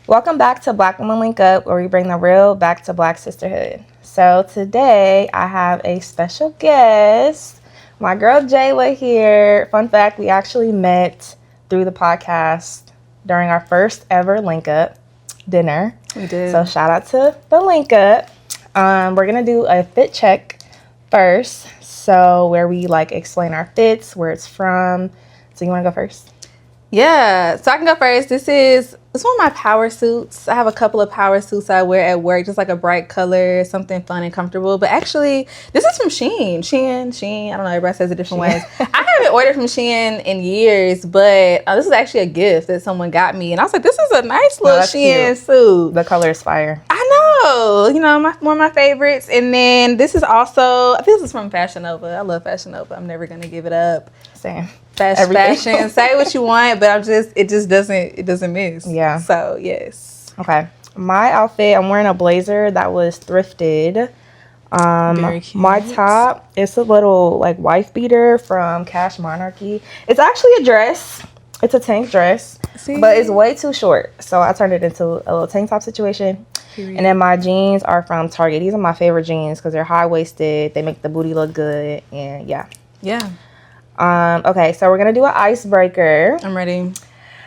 Welcome back to Black Women Link Up, where we bring the real back to Black sisterhood. So today I have a special guest, my girl Jayla here. Fun fact, we actually met through the podcast during our first ever Link Up dinner. We did. So shout out to the Link Up. We're going to do a fit check first. So where we explain our fits, where it's from. So you want to go first? Yeah, so I can go first. It's one of my power suits. I have a couple of power suits I wear at work, just like a bright color, something fun and comfortable. But actually, this is from Shein. Shein. I don't know, everybody says it different ways. I haven't ordered from Shein in years, but this is actually a gift that someone got me. And I was like, this is a nice little Shein suit. The color is fire. I know. One of my favorites. And then this is also, I think this is from Fashion Nova. I love Fashion Nova. I'm never going to give it up. Same. Fashion. Say what you want, but it just doesn't miss. Yeah. So yes. Okay. My outfit, I'm wearing a blazer that was thrifted. Very cute. My top, it's a little wife beater from Cash Monarchy. It's actually a dress. It's a tank dress. See? But it's way too short. So I turned it into a little tank top situation. Period. And then my jeans are from Target. These are my favorite jeans because they're high-waisted. They make the booty look good. And yeah. Yeah. Okay, so we're going to do an icebreaker. I'm ready.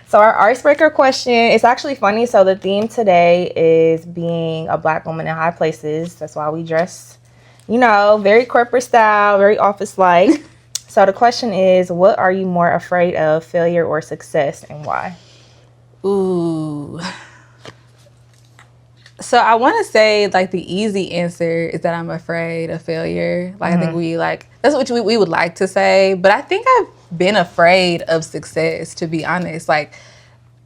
So our icebreaker question, it's actually funny. So the theme today is being a Black woman in high places. That's why we dress, very corporate style, very office-like. So the question is, what are you more afraid of, failure or success, and why? Ooh. So I want to say the easy answer is that I'm afraid of failure. I think that's what we would like to say, but I think I've been afraid of success, to be honest.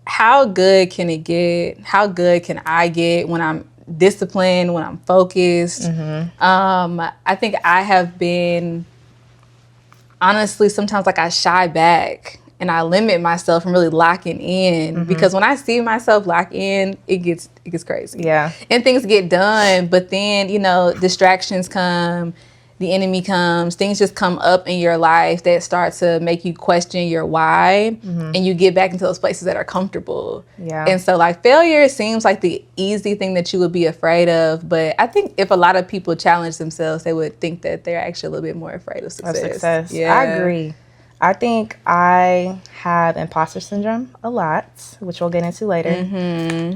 How good can it get? How good can I get when I'm disciplined, when I'm focused? I think I have been, honestly, sometimes I shy back and I limit myself from really locking in because when I see myself lock in, it gets crazy. Yeah. And things get done, but then, distractions come, the enemy comes, things just come up in your life that start to make you question your why, and you get back into those places that are comfortable. Yeah. And so failure seems like the easy thing that you would be afraid of, but I think if a lot of people challenge themselves, they would think that they're actually a little bit more afraid of success. Yeah. I agree. I think I have imposter syndrome a lot, which we'll get into later.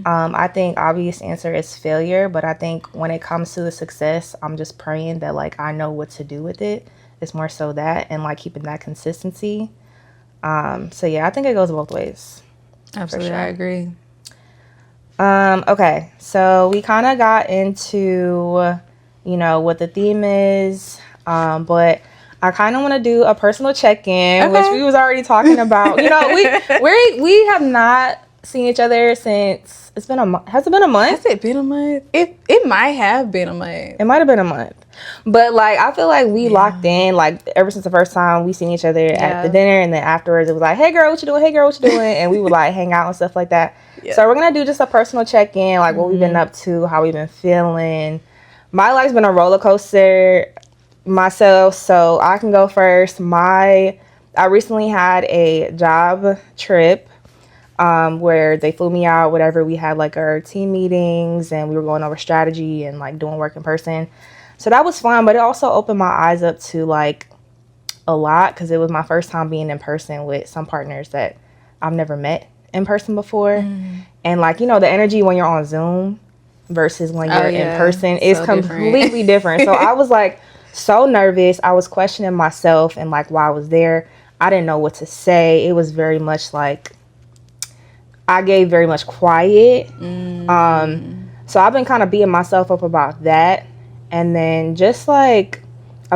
I think obvious answer is failure, but I think when it comes to the success, I'm just praying that I know what to do with it. It's more so that and keeping that consistency. So yeah, I think it goes both ways. Absolutely, sure. I agree. Okay, so we kind of got into, what the theme is, but I kind of want to do a personal check-in, which we was already talking about. We have not seen each other since it's been a month. Has it been a month? Has it been a month? It might have been a month. It might have been a month. But I feel we locked in ever since the first time we seen each other at the dinner, and then afterwards it was hey girl, what you doing? Hey girl, what you doing? And we would hang out and stuff like that. Yeah. So we're gonna do just a personal check-in, what we've been up to, how we've been feeling. My life's been a roller coaster myself, so I can go first. I recently had a job trip where they flew me out, whatever. We had our team meetings and we were going over strategy and doing work in person. So that was fun, but it also opened my eyes up to a lot because it was my first time being in person with some partners that I've never met in person before. And the energy when you're on Zoom versus when you're in person is so completely different. So I was so nervous. I was questioning myself and why I was there. I didn't know what to say. It was very much I gave very much quiet. So I've been kind of beating myself up about that. And then just a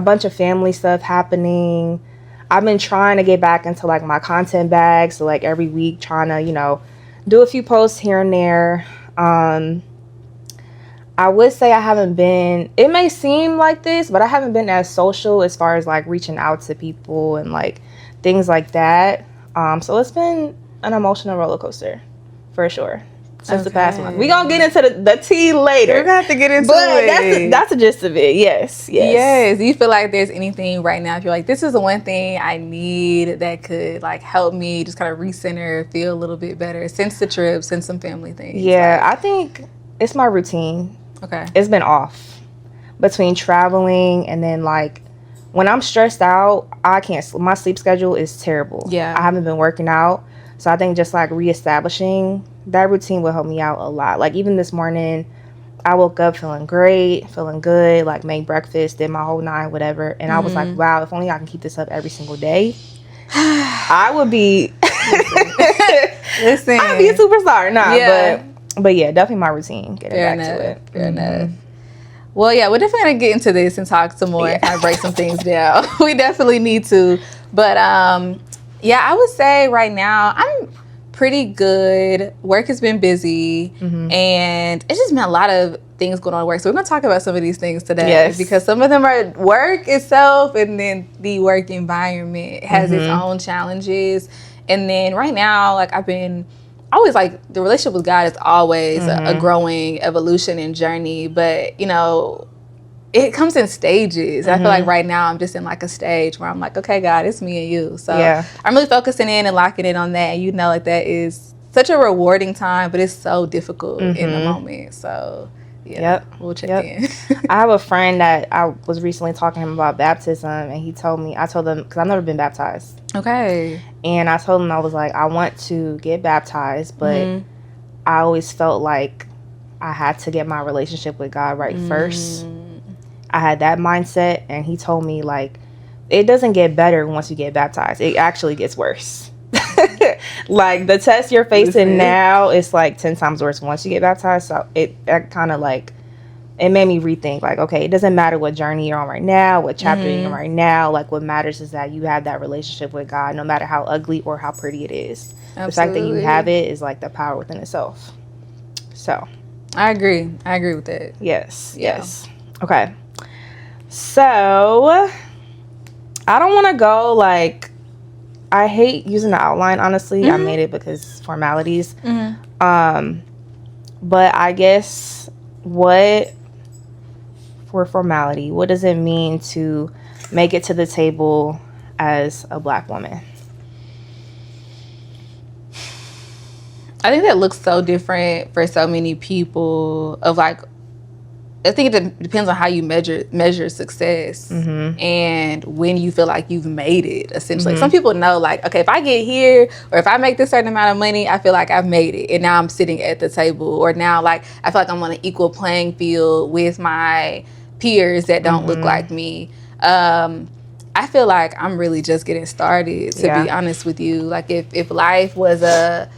bunch of family stuff happening. I've been trying to get back into my content bag. So every week trying to, do a few posts here and there. I would say I haven't been, it may seem like this, but I haven't been as social as far as reaching out to people and things like that. So it's been an emotional roller coaster for sure. since the past month. We gonna get into the tea later. We're gonna have to get into it. That's the gist of it. Yes. Do you feel like there's anything right now, if you're like, this is the one thing I need that could like help me just kind of recenter, feel a little bit better since the trip, since some family things? Yeah, I think it's my routine. Okay. It's been off between traveling and then like when I'm stressed out, my sleep schedule is terrible. Yeah. I haven't been working out. So I think just like reestablishing that routine will help me out a lot. Like even this morning, I woke up feeling great, feeling good, like made breakfast, did my whole 9, whatever. And I was like, wow, if only I can keep this up every single day, I would be Listen. I'd be a superstar. But yeah, definitely my routine. Getting back to it. Fair enough. Well, yeah, we're definitely going to get into this and talk some more and kind of break some things down. We definitely need to. But, yeah, I would say right now I'm pretty good. Work has been busy, and it's just been a lot of things going on at work. So we're going to talk about some of these things today because some of them are work itself, and then the work environment has its own challenges. And then right now, like I've been always like the relationship with God is always a growing evolution and journey, but you know, it comes in stages. I feel like right now I'm just in like a stage where I'm like, okay, God, it's me and you. So I'm really focusing in and locking in on that. And you know, like that is such a rewarding time, but it's so difficult in the moment. So we'll check in. I have a friend that I was recently talking to him about baptism, and I told him, because I've never been baptized. Okay. And I told him, I was like, I want to get baptized, but I always felt like I had to get my relationship with God right first. I had that mindset, and he told me, like, it doesn't get better once you get baptized. It actually gets worse. Like, the test you're facing now is, like, 10 times worse once you get baptized. So it kind of, like, it made me rethink, like, okay, it doesn't matter what journey you're on right now, what chapter you're in right now. Like, what matters is that you have that relationship with God, no matter how ugly or how pretty it is. Absolutely. The fact that you have it is, like, the power within itself. So. I agree with that. Yes. Okay. So, I don't want to go, like, I hate using the outline, honestly. I made it because formalities. But I guess for formality, what does it mean to make it to the table as a Black woman? I think that looks so different for so many people. Of like, I think it depends on how you measure success and when you feel like you've made it, essentially. Some people know, like, okay, if I get here or if I make this certain amount of money, I feel like I've made it. And now I'm sitting at the table. Or now, like, I feel like I'm on an equal playing field with my peers that don't look like me. I feel like I'm really just getting started, to be honest with you. Like, if life was a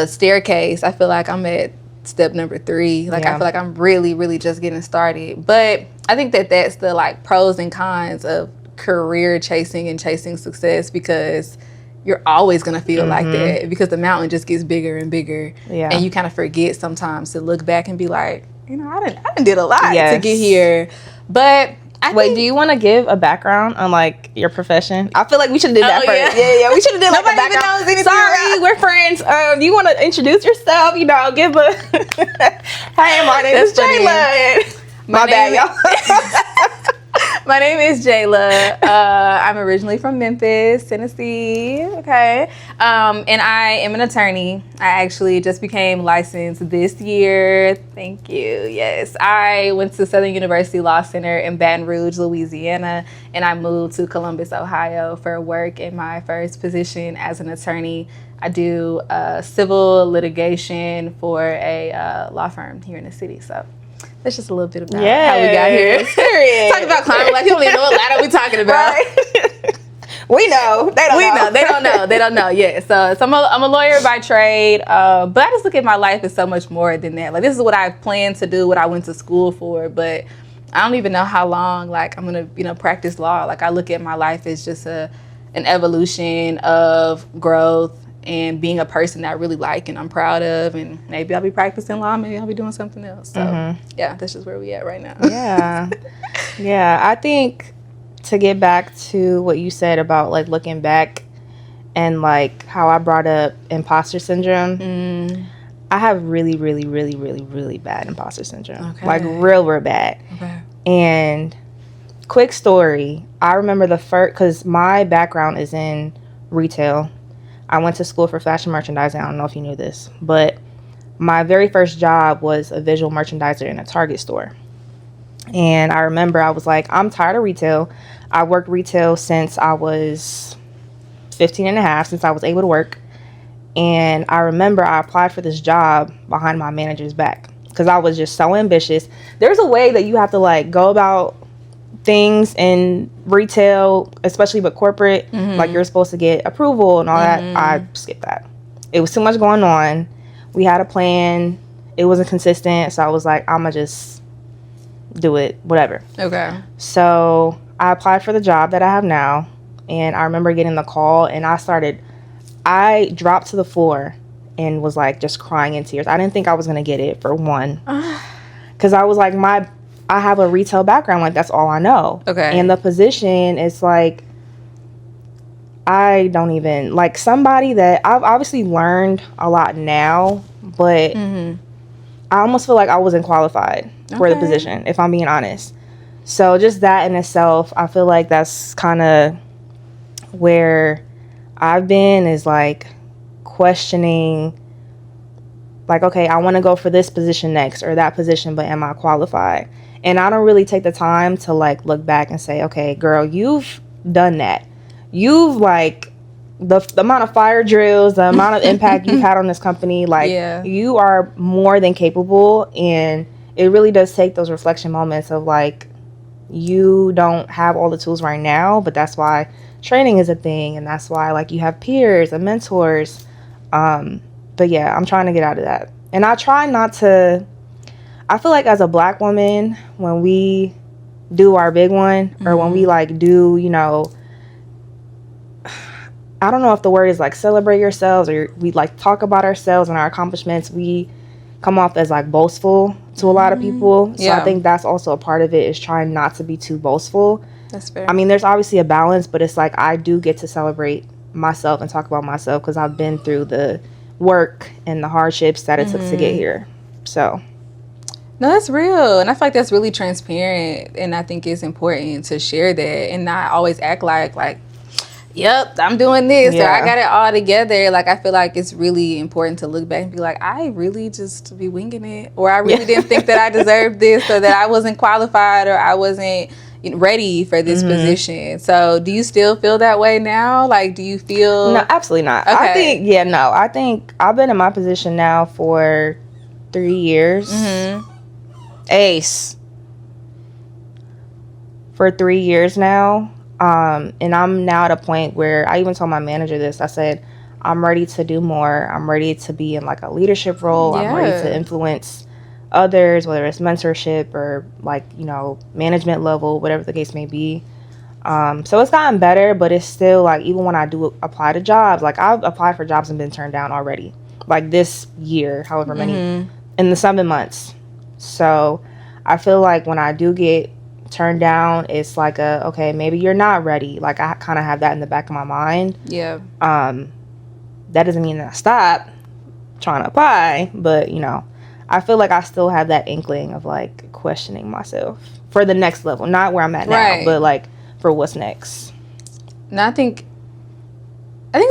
staircase, I feel like I'm at step number 3. Like, I feel like I'm really, really just getting started. But I think that that's the, like, pros and cons of career chasing and chasing success, because you're always going to feel like that, because the mountain just gets bigger and bigger. And you kind of forget sometimes to look back and be like, you know, I done did a lot to get here. But do you want to give a background on, like, your profession? I feel like we should have did that first. Yeah, we should have did, like, a background. Sorry, we're friends. Do you want to introduce yourself? You know, give a... Hey, my name is Jayla. My bad, y'all. My name is Jayla. I'm originally from Memphis, Tennessee. Okay. And I am an attorney. I actually just became licensed this year. Thank you. Yes. I went to Southern University Law Center in Baton Rouge, Louisiana, and I moved to Columbus, Ohio for work in my first position as an attorney. I do civil litigation for a law firm here in the city. So that's just a little bit about how we got here. Talking about climate, like people don't even know what ladder we talking about. Right. We know. They don't know. Yeah. So I'm a lawyer by trade, but I just look at my life as so much more than that. Like, this is what I planned to do, what I went to school for, but I don't even know how long, like, I'm gonna, you know, practice law. Like, I look at my life as just an evolution of growth and being a person that I really like and I'm proud of, and maybe I'll be practicing law, maybe I'll be doing something else. So yeah, that's just where we at right now. Yeah. I think, to get back to what you said about, like, looking back and, like, how I brought up imposter syndrome, I have really, really, really, really, really bad imposter syndrome. Okay. Like real bad. Okay. And quick story, I remember the first, because my background is in retail. I went to school for fashion merchandising. I don't know if you knew this, but my very first job was a visual merchandiser in a Target store. And I remember I was like, I'm tired of retail. I worked retail since I was 15 and a half, since I was able to work. And I remember I applied for this job behind my manager's back because I was just so ambitious. There's a way that you have to like go about things in retail, especially with corporate. Mm-hmm. Like you're supposed to get approval and all that. I skipped that. It was too much going on. We had a plan. It wasn't consistent. So I was like, I'm going to just do it, whatever. Okay. So I applied for the job that I have now. And I remember getting the call and I dropped to the floor and was like just crying in tears. I didn't think I was going to get it, for one. Because I was like, I have a retail background. Like, that's all I know. Okay. And the position is like, I don't even, like, somebody that I've obviously learned a lot now, but I almost feel like I wasn't qualified for the position, if I'm being honest. So just that in itself, I feel like that's kind of where I've been, is like questioning, like, okay, I want to go for this position next or that position, but am I qualified? And I don't really take the time to like look back and say, okay, girl, you've done that. You've like the amount of fire drills, the amount of impact you've had on this company, like you are more than capable. And it really does take those reflection moments of like, you don't have all the tools right now, but that's why training is a thing, and that's why like you have peers and mentors. But yeah, I'm trying to get out of that. And I try not to, I feel like as a Black woman, when we do our big one, or when we like do, you know, I don't know if the word is like celebrate yourselves, or we like talk about ourselves and our accomplishments, we come off as like boastful to a lot of people. So I think that's also a part of it, is trying not to be too boastful. That's fair. I mean, there's obviously a balance, but it's like I do get to celebrate myself and talk about myself because I've been through the work and the hardships that it took to get here. So no, that's real. And I feel like that's really transparent, and I think it's important to share that and not always act like yep, I'm doing this, or I got it all together. Like, I feel like it's really important to look back and be like, I really just be winging it, or I really didn't think that I deserved this, or that I wasn't qualified, or I wasn't ready for this position. So do you still feel that way now? Like, do you feel... No, absolutely not. Okay. I think I've been in my position now for 3 years. Ace. For 3 years now. And I'm now at a point where I even told my manager this. I said, I'm ready to do more. I'm ready to be in like a leadership role. I'm ready to influence others, whether it's mentorship or like, you know, management level, whatever the case may be. So it's gotten better, but it's still like, even when I do apply to jobs, like I've applied for jobs and been turned down already, like this year, however many, in the 7 months. So I feel like when I do get turned down, it's like okay, maybe you're not ready. Like I kind of have that in the back of my mind. That doesn't mean that I stop trying to apply, but you know, I feel like I still have that inkling of like questioning myself for the next level, not where I'm at now, but like for what's next. And I think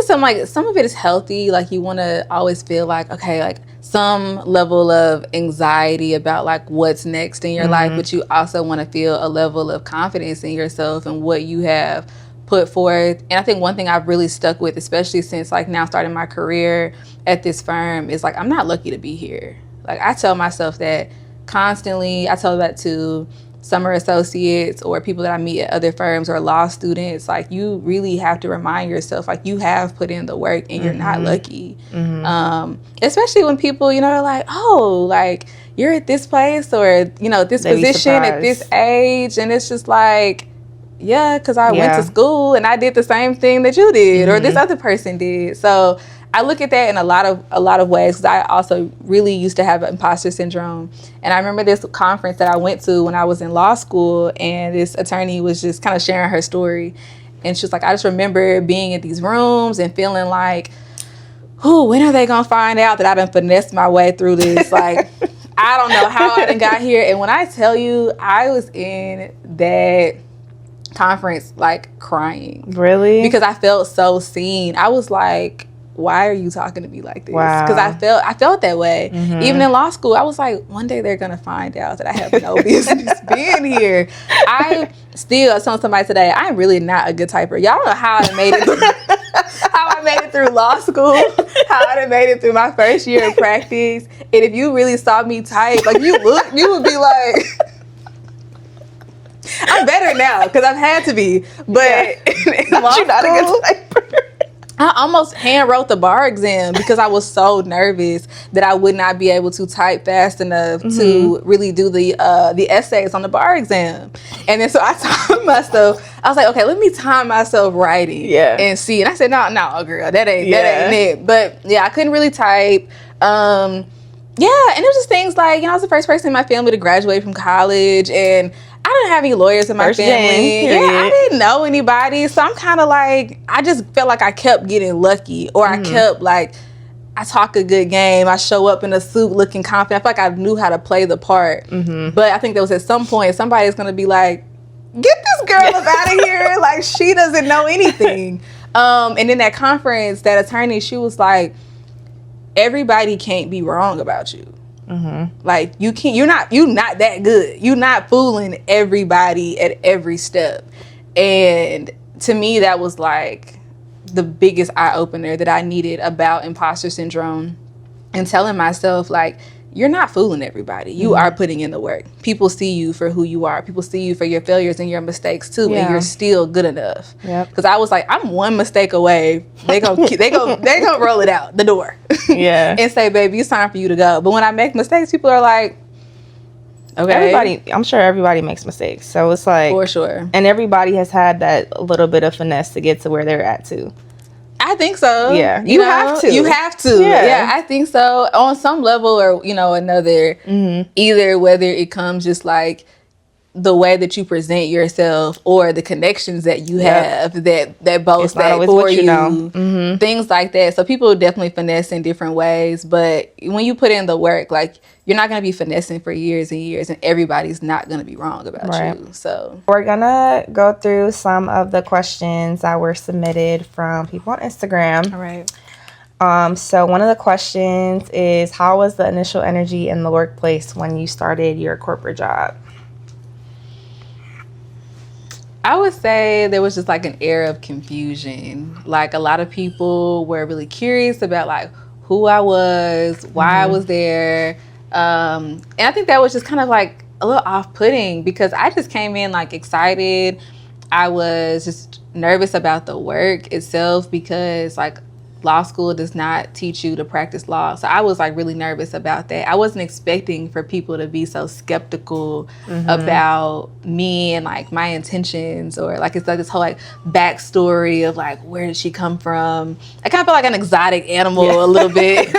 some of it is healthy. Like you want to always feel like, okay, like some level of anxiety about like what's next in your life, but you also want to feel a level of confidence in yourself and what you have put forth. And I think one thing I've really stuck with, especially since like now starting my career at this firm, is like I'm not lucky to be here. Like I tell myself that constantly. I tell that to summer associates or people that I meet at other firms or law students. Like you really have to remind yourself like you have put in the work and you're not lucky. Especially when people, you know, are like, oh, like you're at this place or, you know, this position at this age. And it's just like, yeah, because I went to school and I did the same thing that you did or this other person did. So I look at that in a lot of ways, because I also really used to have imposter syndrome. And I remember this conference that I went to when I was in law school, and this attorney was just kind of sharing her story. And she was like, I just remember being in these rooms and feeling like, when are they gonna find out that I done finessed my way through this? Like, I don't know how I done got here. And when I tell you, I was in that conference like crying. Really? Because I felt so seen. I was like, why are you talking to me like this? Wow. Because I felt that way. Even in law school, I was like, one day they're gonna find out that I have no business being here. I still telling somebody today, I'm really not a good typer. Y'all don't know how I made it through law school, how I made it through my first year of practice. And if you really saw me type, like you would be like, I'm better now because I've had to be. But in law school, not a good typer. I almost hand wrote the bar exam because I was so nervous that I would not be able to type fast enough to really do the essays on the bar exam. And then so I timed myself. I was like, okay, let me time myself writing and see. And I said, no, girl, that ain't it. But yeah, I couldn't really type. And it was just things like, I was the first person in my family to graduate from college, and I didn't have any lawyers in my family. I didn't know anybody. So I'm kind of like, I just felt like I kept getting lucky, or I kept like, I talk a good game. I show up in a suit looking confident. I feel like I knew how to play the part. But I think there was at some point, somebody's going to be like, get this girl up out of here. Like, she doesn't know anything. And in that conference, that attorney, she was like, everybody can't be wrong about you. Like, you're not that good. You're not fooling everybody at every step. And to me, that was like the biggest eye opener that I needed about imposter syndrome, and telling myself, like, you're not fooling everybody. You are putting in the work. People see you for who you are. People see you for your failures and your mistakes too, and you're still good enough. Because I was like, I'm one mistake away. They gonna roll it out the door. And say, baby, it's time for you to go. But when I make mistakes, people are like, okay. I'm sure everybody makes mistakes. So it's like, for sure. And everybody has had that little bit of finesse to get to where they're at too. I think so. Yeah. You have to. You have to. Yeah, I think so. On some level or, another, either whether it comes just like the way that you present yourself or the connections that you have that boast that for you. Things like that. So people definitely finesse in different ways. But when you put in the work, like, you're not going to be finessing for years and years, and everybody's not going to be wrong about you. So we're going to go through some of the questions that were submitted from people on Instagram. All right. So one of the questions is, how was the initial energy in the workplace when you started your corporate job? I would say there was just like an air of confusion. Like, a lot of people were really curious about like who I was, why I was there. And I think that was just kind of like a little off-putting, because I just came in like excited. I was just nervous about the work itself, because like law school does not teach you to practice law. So I was like really nervous about that. I wasn't expecting for people to be so skeptical about me and like my intentions, or like it's like this whole like backstory of like, where did she come from? I kind of felt like an exotic animal a little bit.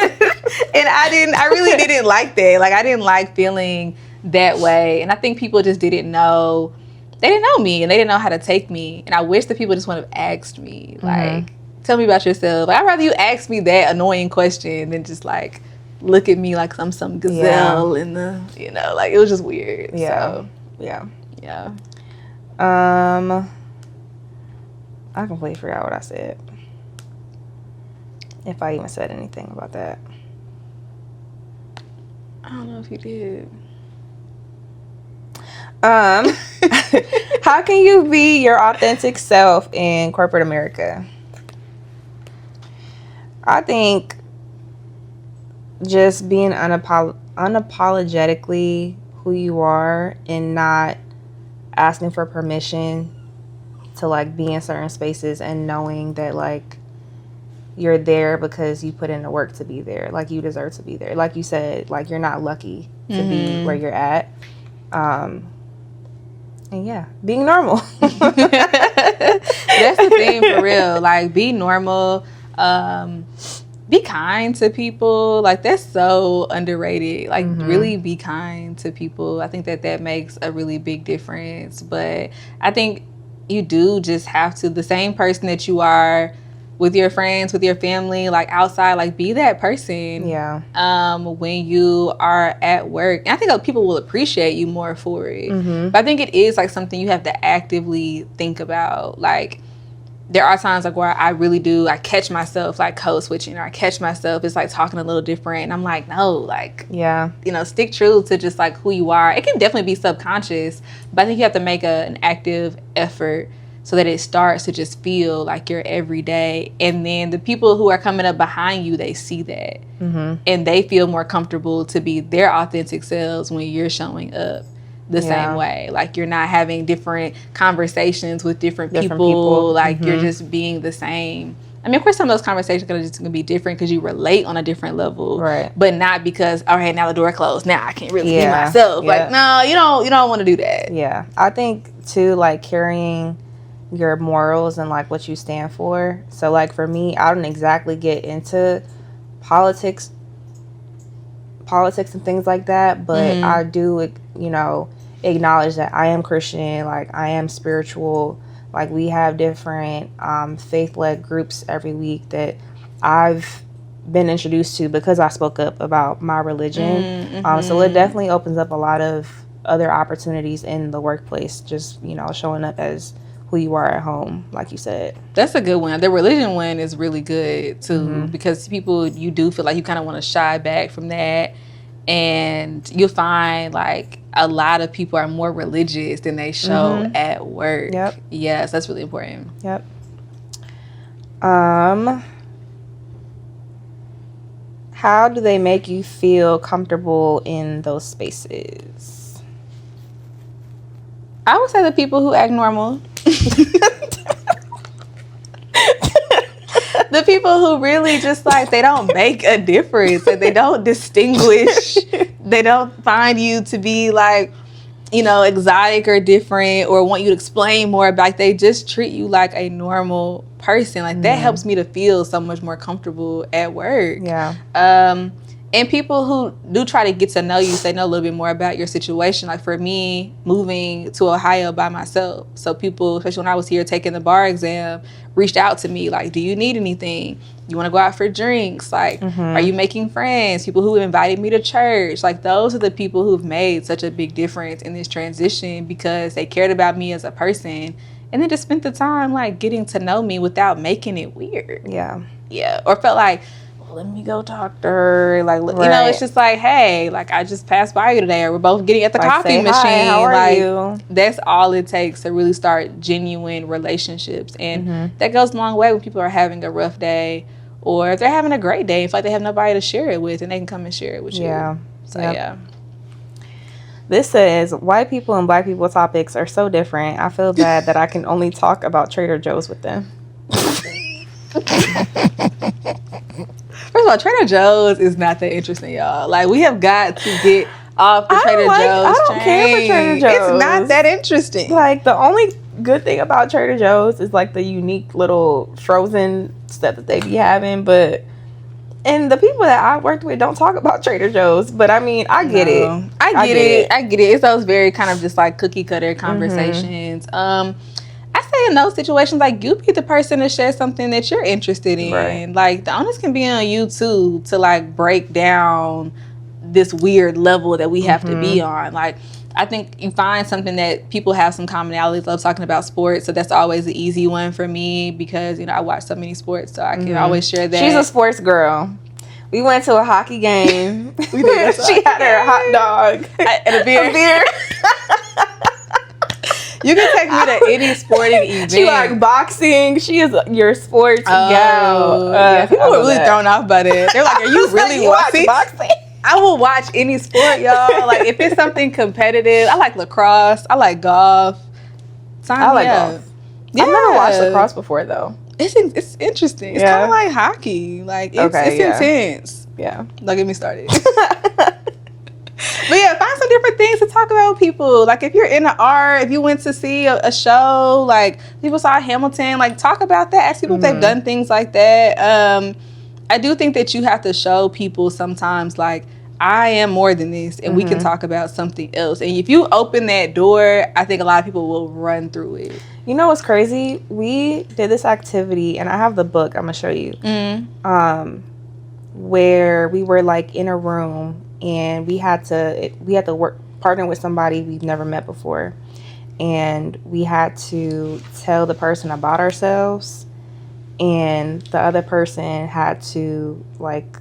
And I really didn't like that. Like, I didn't like feeling that way. And I think people just didn't know. They didn't know me, and they didn't know how to take me. And I wish that people just would have asked me, like, tell me about yourself. Like, I'd rather you ask me that annoying question than just like look at me like I'm some gazelle in the, like, it was just weird. So, yeah. I completely forgot what I said. If I even said anything about that. I don't know if you did. How can you be your authentic self in corporate America? I think just being unapologetically who you are, and not asking for permission to like be in certain spaces, and knowing that like you're there because you put in the work to be there. Like, you deserve to be there. Like you said, like, you're not lucky to be where you're at. And yeah, being normal. That's the thing, for real. Like, be normal. Be kind to people. Like, that's so underrated. Like, really be kind to people. I think that makes a really big difference. But I think you do just have to, the same person that you are with your friends, with your family, like outside, like be that person. Yeah. When you are at work. And I think people will appreciate you more for it. Mm-hmm. But I think it is like something you have to actively think about. Like there are times like where I really do, I catch myself like code switching, or I catch myself it's like talking a little different. And I'm like, no, like, yeah, you know, stick true to just like who you are. It can definitely be subconscious, but I think you have to make an active effort so that it starts to just feel like your everyday. And then the people who are coming up behind you, they see that. Mm-hmm. And they feel more comfortable to be their authentic selves when you're showing up the same way. Like you're not having different conversations with different people. Like you're just being the same. I mean, of course, some of those conversations are just going to be different because you relate on a different level, right? But not because, all right, now the door closed. Now I can't really be myself. Like, no, you don't want to do that. Yeah, I think too, like carrying your morals and like what you stand for. So like for me, I don't exactly get into politics and things like that, but I do, you know, acknowledge that I am Christian, like I am spiritual. Like we have different faith-led groups every week that I've been introduced to because I spoke up about my religion. So it definitely opens up a lot of other opportunities in the workplace, just, you know, showing up as who you are at home, like you said. That's a good one. The religion one is really good too, because people, you do feel like you kind of want to shy back from that, and you'll find like a lot of people are more religious than they show at work. Yep. Yes, that's really important. Yep. How do they make you feel comfortable in those spaces? I would say the people who act normal. The people who really just like, they don't make a difference, and they don't distinguish. They don't find you to be like, you know, exotic or different, or want you to explain more about, like, they just treat you like a normal person. Like that helps me to feel so much more comfortable at work. Yeah. And people who do try to get to know you, so they know a little bit more about your situation. Like for me, moving to Ohio by myself. So people, especially when I was here taking the bar exam, reached out to me like, do you need anything? You want to go out for drinks? Like, are you making friends? People who invited me to church. Like those are the people who've made such a big difference in this transition, because they cared about me as a person. And then just spent the time like getting to know me without making it weird. Yeah. Yeah. Or felt like, let me go talk to her. Like, you know, it's just like, hey, like I just passed by you today, or we're both getting at the coffee machine. Hi, how are like, you? That's all it takes to really start genuine relationships. And that goes a long way when people are having a rough day, or if they're having a great day, if like they have nobody to share it with, and they can come and share it with you. Yeah. So yeah. This says, white people and black people topics are so different. I feel bad that I can only talk about Trader Joe's with them. First of all, Trader Joe's is not that interesting, y'all. Like, we have got to get off the Trader Joe's I don't care for Trader Joe's. It's not that interesting. Like, the only good thing about Trader Joe's is, like, the unique little frozen stuff that they be having. And the people that I worked with don't talk about Trader Joe's. But, I mean, I get it. I get it. It's those very kind of just, like, cookie-cutter conversations. I say in those situations, like, you be the person to share something that you're interested in. Right. Like, the onus can be on you, too, to, like, break down this weird level that we have to be on. Like, I think you find something that people have some commonalities. Love talking about sports, so that's always the easy one for me, because, you know, I watch so many sports, so I can always share that. She's a sports girl. We went to a hockey game. She had her hot dog and a beer. You can take me to any sporting event. She like boxing. She is your sports gal. Yeah, people were really thrown off by that. They're like, are you really watching boxing? I will watch any sport, y'all. Like, if it's something competitive, I like lacrosse. I like golf. I like golf. Yeah. I've never watched lacrosse before, though. It's interesting. It's kind of like hockey. Like, it's intense. Yeah. Don't get me started. But yeah, find some different things to talk about with people. Like, if you're into art, if you went to see a show, like people saw Hamilton, like talk about that. Ask people if they've done things like that. I do think that you have to show people sometimes, like, I am more than this, and we can talk about something else. And if you open that door, I think a lot of people will run through it. You know what's crazy? We did this activity, and I have the book. I'm gonna show you. Where we were like in a room, and we had to partner with somebody we've never met before, and we had to tell the person about ourselves, and the other person had to like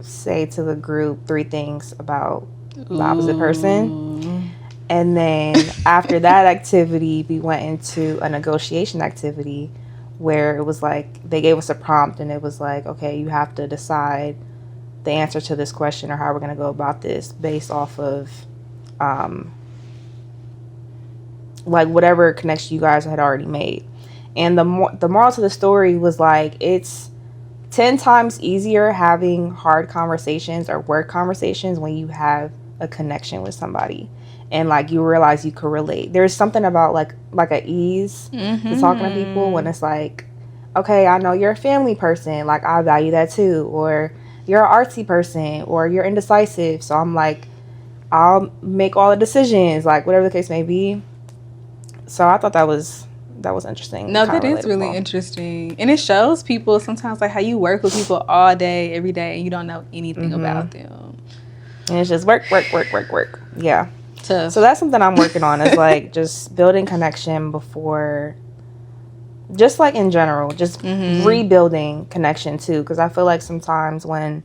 say to the group 3 things about the opposite person. And then after that activity, we went into a negotiation activity where it was like they gave us a prompt, and it was like, okay, you have to decide the answer to this question or how we're going to go about this based off of like whatever connection you guys had already made. And the moral to the story was like, it's 10 times easier having hard conversations or work conversations when you have a connection with somebody and like you realize you could relate. There's something about like a ease to talking to people when it's like, okay, I know you're a family person, like I value that too, or you're an artsy person, or you're indecisive, so I'm like, I'll make all the decisions, like whatever the case may be. So I thought that was interesting. No, that is really interesting. And it shows people sometimes like how you work with people all day, every day, and you don't know anything about them. And it's just work. Yeah. Tough. So that's something I'm working on, is like just building connection before, just like in general, just rebuilding connection too. Because I feel like sometimes when,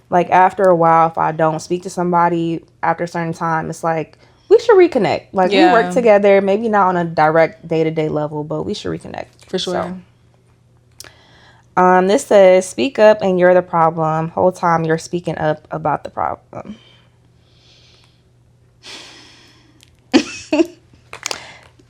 like after a while, if I don't speak to somebody after a certain time, it's like, we should reconnect. Like we work together, maybe not on a direct day-to-day level, but we should reconnect. For sure. So, this says, speak up and you're the problem. Whole time you're speaking up about the problem.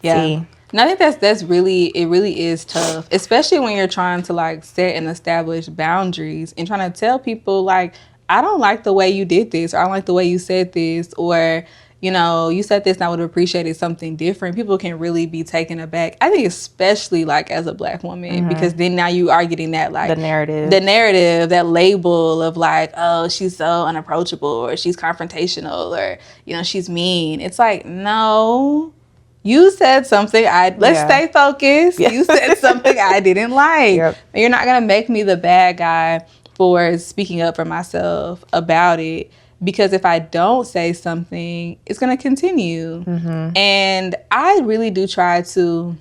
Yeah. See? And I think that's really is tough, especially when you're trying to like set and establish boundaries and trying to tell people like, I don't like the way you did this, or I don't like the way you said this, or, you know, you said this and I would have appreciated something different. People can really be taken aback. I think especially like as a Black woman, because then now you are getting that like the narrative, that label of like, oh, she's so unapproachable, or she's confrontational, or, you know, she's mean. It's like, no, you said something. Let's stay focused. Yeah. You said something I didn't like. Yep. And you're not going to make me the bad guy for speaking up for myself about it. Because if I don't say something, it's going to continue. And I really do try to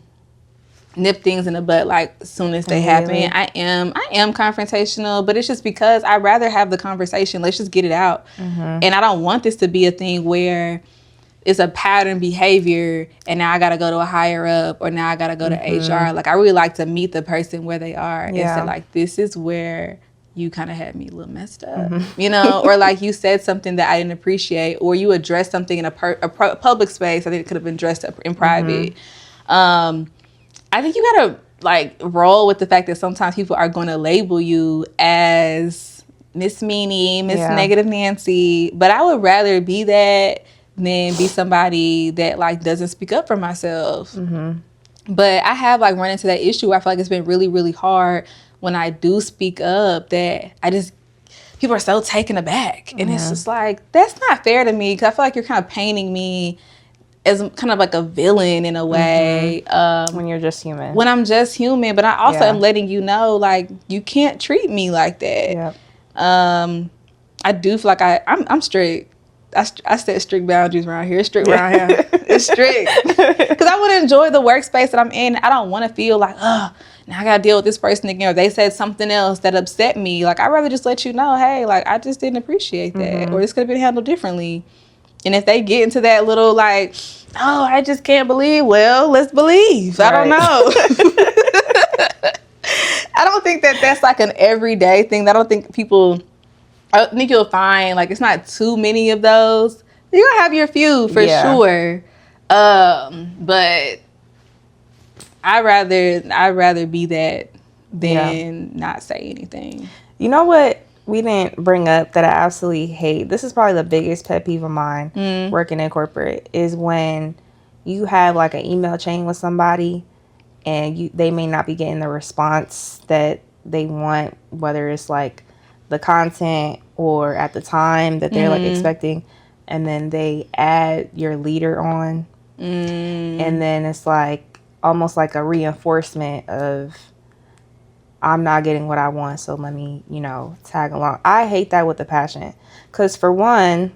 nip things in the bud like as soon as they happen. I am confrontational, but it's just because I'd rather have the conversation. Let's just get it out. And I don't want this to be a thing where it's a pattern behavior and now I got to go to a higher up, or now I got to go to HR. Like I really like to meet the person where they are and say like, this is where you kind of had me a little messed up, you know, or like you said something that I didn't appreciate, or you addressed something in a public space I think it could have been addressed in private. I think you got to like roll with the fact that sometimes people are going to label you as Miss Meanie, Miss Negative Nancy, but I would rather be that than be somebody that like doesn't speak up for myself. But I have like run into that issue where I feel like it's been really, really hard when I do speak up, that people are so taken aback. And it's just like, that's not fair to me, because I feel like you're kind of painting me as kind of like a villain in a way. When you're just human. When I'm just human, but I also am letting you know, like, you can't treat me like that. I do feel like I'm strict. I set strict boundaries around here. It's strict around here. It's strict. Because I want to enjoy the workspace that I'm in. I don't want to feel like, oh, now I got to deal with this person again, or they said something else that upset me. Like, I'd rather just let you know, hey, like, I just didn't appreciate that, or this could have been handled differently. And if they get into that little, like, oh, I just can't believe, well, let's believe. Right. I don't know. I don't think that's like an everyday thing. I don't think I think you'll find, like, it's not too many of those. You're going to have your few for sure. But I'd rather be that than not say anything. You know what we didn't bring up that I absolutely hate? This is probably the biggest pet peeve of mine working in corporate, is when you have like an email chain with somebody and they may not be getting the response that they want, whether it's like the content or at the time that they're like expecting, and then they add your leader on, and then it's like almost like a reinforcement of, I'm not getting what I want, so let me, tag along. I hate that with a passion, because for one,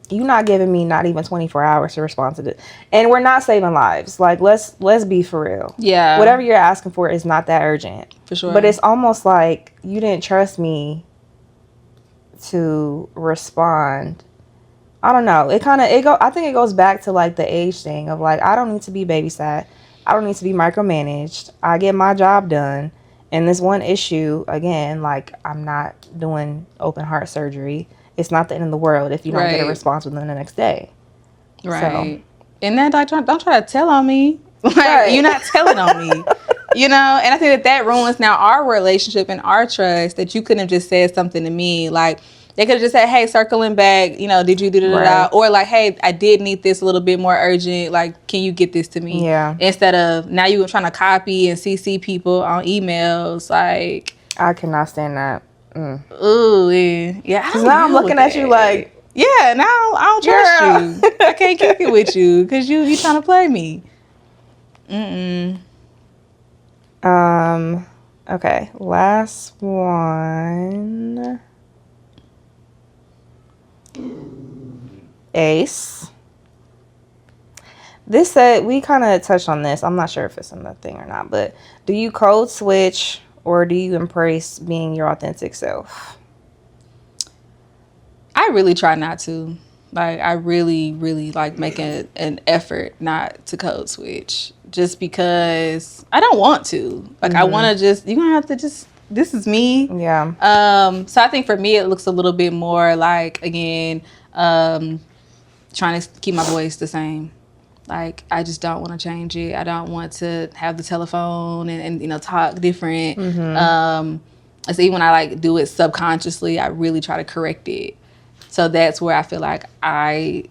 you're not giving me not even 24 hours to respond to this, and we're not saving lives. Like, let's be for real. Yeah, whatever you're asking for is not that urgent, for sure. But it's almost like you didn't trust me to respond. I don't know. I think it goes back to like the age thing of like, I don't need to be babysat. I don't need to be micromanaged. I get my job done. And this one issue, again, like, I'm not doing open heart surgery. It's not the end of the world if you don't get a response within the next day. Right. So. And then like, don't try to tell on me. Like, you're not telling on me. And I think that ruins now our relationship and our trust, that you couldn't have just said something to me. Like, they could have just said, hey, circling back, did you do that? Or like, hey, I did need this a little bit more urgent. Like, can you get this to me? Yeah. Instead of now you were trying to copy and CC people on emails. Like, I cannot stand that. Ooh, yeah. Because now I'm looking at you like, yeah, now I don't trust you. I can't kick it with you because you trying to play me. Okay, last one. Ace. This said, we kind of touched on this. I'm not sure if it's in the thing or not, but do you code switch or do you embrace being your authentic self? I really try not to. Like, I really, really like making an effort not to code switch, just because I don't want to. Like, I want to you're going to have to this is me. Yeah. So I think for me, it looks a little bit more like, again, trying to keep my voice the same. Like, I just don't want to change it. I don't want to have the telephone and talk different. So even when I like do it subconsciously, I really try to correct it. So that's where I feel like I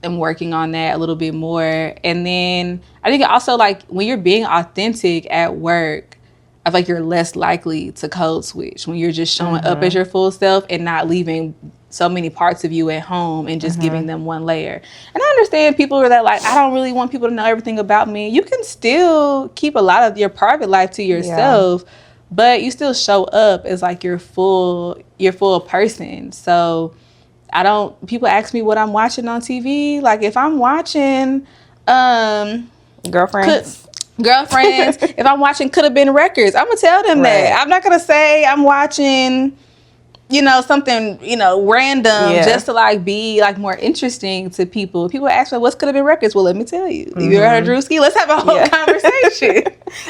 am working on that a little bit more. And then I think also, like, when you're being authentic at work, I feel like you're less likely to code switch when you're just showing up as your full self and not leaving so many parts of you at home and just giving them one layer. And I understand people are that, like, I don't really want people to know everything about me. You can still keep a lot of your private life to yourself, but you still show up as like your full person. So people ask me what I'm watching on TV. Like, if I'm watching Girlfriends, if I'm watching Could Have Been Records, I'm gonna tell them that. I'm not gonna say I'm watching something random just to like be like more interesting to people. People ask me, what's Could Have Been Records? Well, let me tell you. You ever heard of Drewski? Let's have a whole conversation.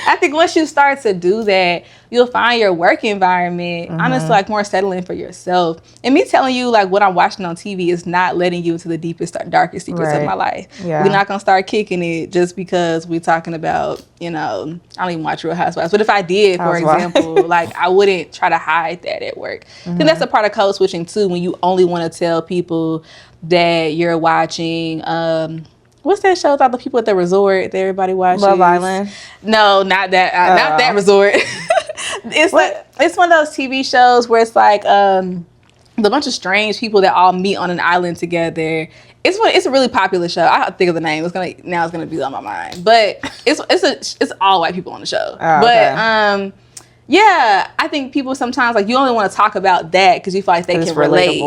I think once you start to do that, you'll find your work environment honestly like more settling for yourself. And me telling you like what I'm watching on TV is not letting you into the deepest, darkest secrets of my life. We're not gonna start kicking it just because we're talking about I don't even watch Real Housewives, but if I did, for example, like, I wouldn't try to hide that at work. I think that's a part of code switching too, when you only want to tell people that you're watching what's that show about the people at the resort that everybody watches? Love Island. No, not that. Not that resort. It's one of those TV shows where it's like the bunch of strange people that all meet on an island together. It's a really popular show. I have to think of the name. It's gonna be on my mind. But it's all white people on the show. But yeah, I think people sometimes, like, you only want to talk about that because you feel like they can relate.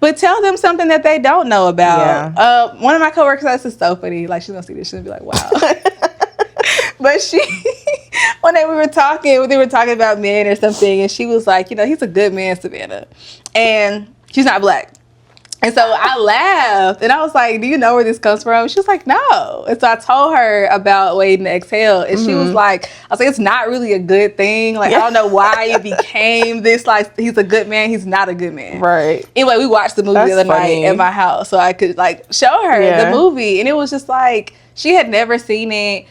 But tell them something that they don't know about. One of my coworkers, this is so funny. Like, she's gonna see this, she'll be like, wow. But one day they were talking about men or something, and she was like, he's a good man, Savannah. And she's not black. And so I laughed, and I was like, do you know where this comes from? She was like, no. And so I told her about Waiting to Exhale, and she was like, I was like, it's not really a good thing. Like, I don't know why it became this, like, he's a good man, he's not a good man. Right. Anyway, we watched the movie the other night at my house, so I could, like, show her the movie. And it was just like, she had never seen it.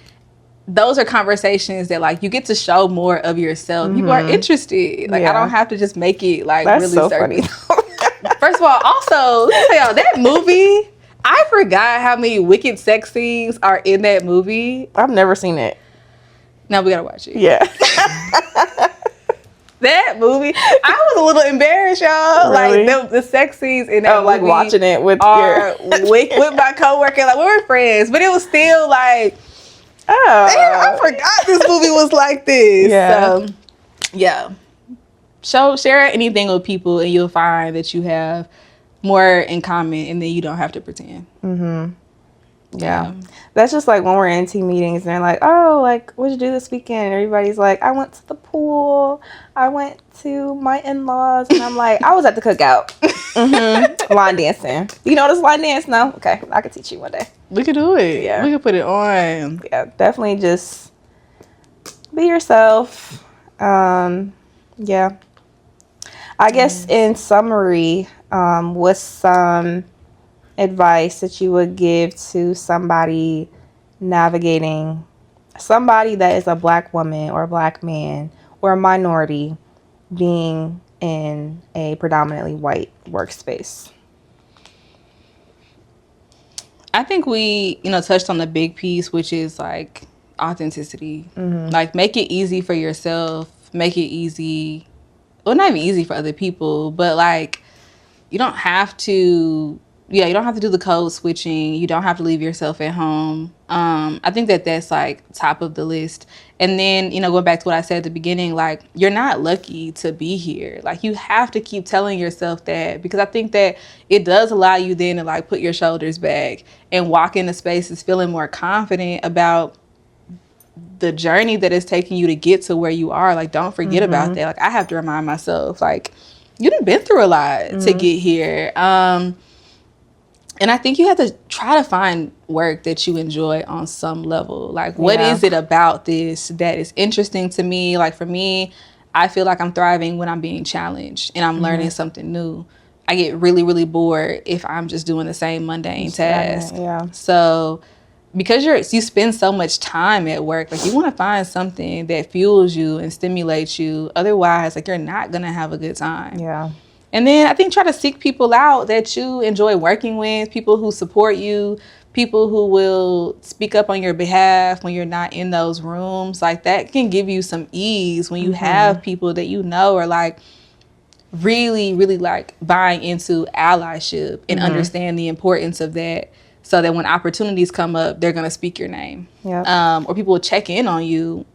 Those are conversations that, like, you get to show more of yourself. People are interested. Like, I don't have to just make it, like, that's really so certain. Funny. First of all, also, let me tell y'all, that movie, I forgot how many wicked sex scenes are in that movie. I've never seen it. Now we gotta watch it. Yeah. That movie, I was a little embarrassed, y'all. Really? Like the sex scenes in that like movie watching it with with my coworker. Like we were friends, but it was still like, damn, I forgot this movie was like this. Yeah. So, yeah. Share anything with people, and you'll find that you have more in common, and then you don't have to pretend. Mm-hmm. Yeah. That's just like when we're in team meetings and they're like, oh, like, what'd you do this weekend? And everybody's like, I went to the pool. I went to my in-laws. And I'm like, I was at the cookout. Line dancing. You know this line dance? No? Okay. I could teach you one day. We could do it. Yeah. We could put it on. Yeah. Definitely just be yourself. Yeah. I guess in summary, what's some advice that you would give to somebody navigating, somebody that is a Black woman or a Black man or a minority being in a predominantly white workspace? I think we, touched on the big piece, which is like authenticity. Like make it easy for yourself, make it easy, well, not even easy for other people, but like you don't have to do the code switching. You don't have to leave yourself at home. I think that's like top of the list. And then, going back to what I said at the beginning, like you're not lucky to be here. Like you have to keep telling yourself that, because I think that it does allow you then to like put your shoulders back and walk into spaces feeling more confident about the journey that is taking you to get to where you are. Like don't forget about that. Like I have to remind myself, like you done been through a lot to get here. And I think you have to try to find work that you enjoy on some level. Like, what is it about this that is interesting to me? Like, for me, I feel like I'm thriving when I'm being challenged and I'm learning something new. I get really, really bored if I'm just doing the same mundane task. Yeah. So, because you spend so much time at work, like, you want to find something that fuels you and stimulates you. Otherwise, like, you're not going to have a good time. Yeah. And then I think try to seek people out that you enjoy working with, people who support you, people who will speak up on your behalf when you're not in those rooms. Like that can give you some ease when you have people that are like really, really like buying into allyship and understand the importance of that, so that when opportunities come up, they're going to speak your name. Yeah. Or people will check in on you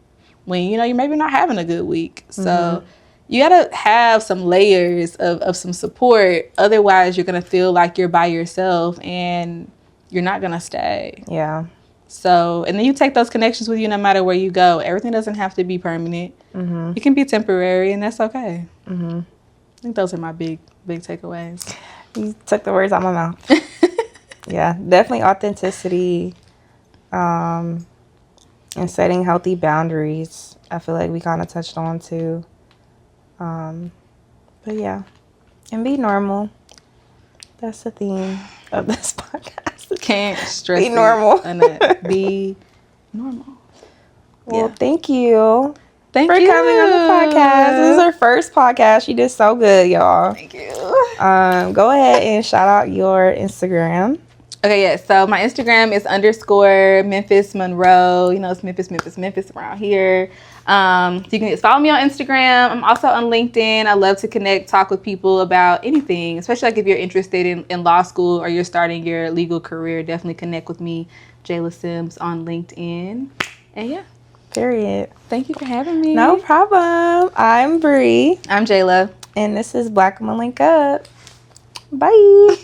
when, you're maybe not having a good week. So you got to have some layers of some support. Otherwise, you're going to feel like you're by yourself and you're not going to stay. Yeah. So, and then you take those connections with you no matter where you go. Everything doesn't have to be permanent. It can be temporary, and that's okay. I think those are my big takeaways. You took the words out of my mouth. Yeah, definitely authenticity, and setting healthy boundaries. I feel like we kind of touched on too. But yeah, and be normal. That's the theme of this podcast. Can't stress be normal. Be normal. Well, thank you. Thank for you coming on the podcast. This is our first podcast. You did so good, y'all. Thank you. Go ahead and shout out your Instagram. Okay, yeah. So my Instagram is _Memphis Monroe. It's Memphis around here. So you can just follow me on Instagram. I'm also on LinkedIn. I love to connect, talk with people about anything, especially like if you're interested in law school or you're starting your legal career. Definitely connect with me, Jayla Sims, on LinkedIn. And yeah. Period. Thank you for having me. No problem. I'm Bree. I'm Jayla. And this is Black Women Link Up. Bye.